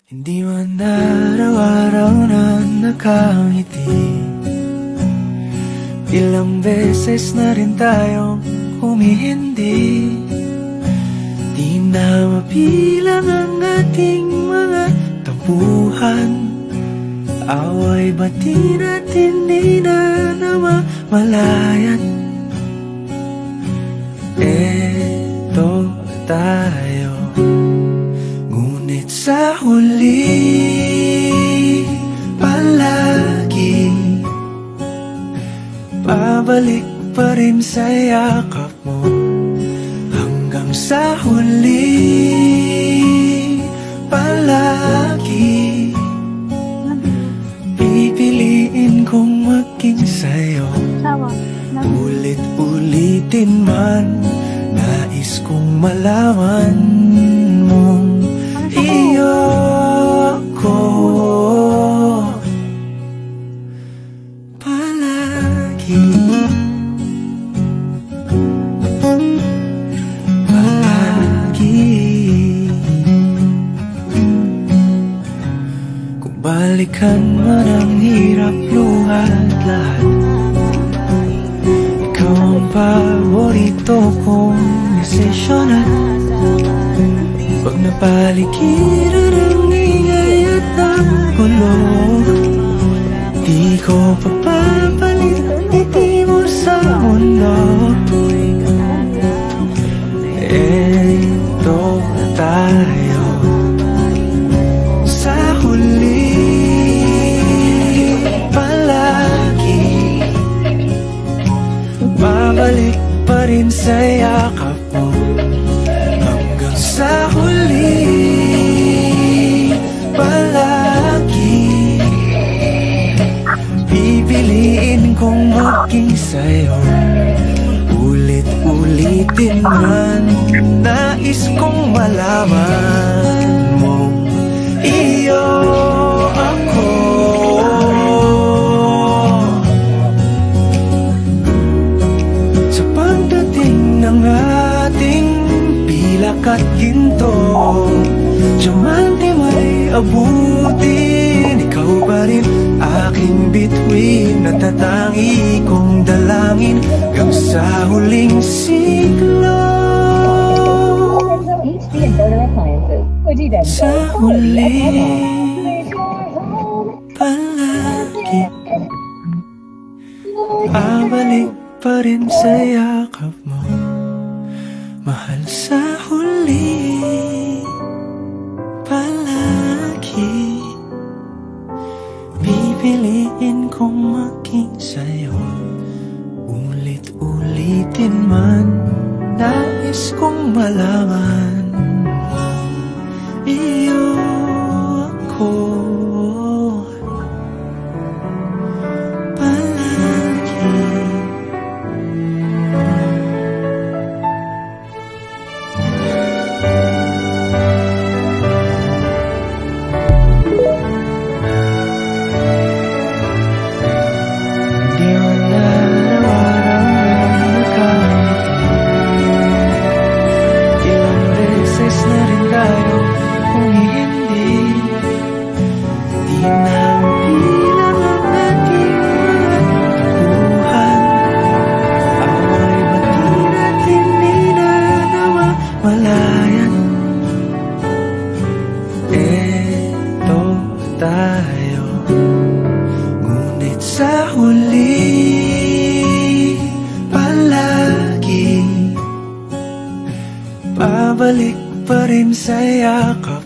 Hindi man araw-araw na nakangiti, ilang beses na rin tayong humihindi. Di na mapilang ang ating mga tampuhan, away bati natin di na namamalayan. Eto tayo, ngunit sa huli palagi pabalik pa rin sa yakap mo. Hanggang sa huli palagi pipiliin kong maging sa'yo. Ulit-ulitin man, nais kong malaman mong iyo ako palagi. Palagi. Kung balikan man ang hirap, luhat lahat, ikaw ang paborito kong desisyon. At pag napaligiran ang ingay at ang gulo, di ko papapalit ngiti mo sa mundo. Eto tayo sa huli palagi, babalik pa rin sa yakap mo. Hanggang sa huli palagi pipiliin kong maging sa'yo. Ulit-ulitin man, nais kong malaman mong iyo ako. Sa pagdating ng ating pilak at ginto, diamante may abutin, ikaw pa rin aking bituin, natatangi kong dalangin hanggang sa huling siglo. Sa huli palagi babalik pa rin sa yakap mo, mahal. Sa huli palagi pipiliin kong maging sa'yo. Ulit-ulitin man, nais kong malaman iyo ako palagi. Di man araw-araw na nakangiti, ilang beses na rin tayo humihindi. Di na mabilang ang ating mga tampuhan, away bati natin di na namamalayan. Eto tayo, ngunit sa huli palagi pabalik pa rin sa yakap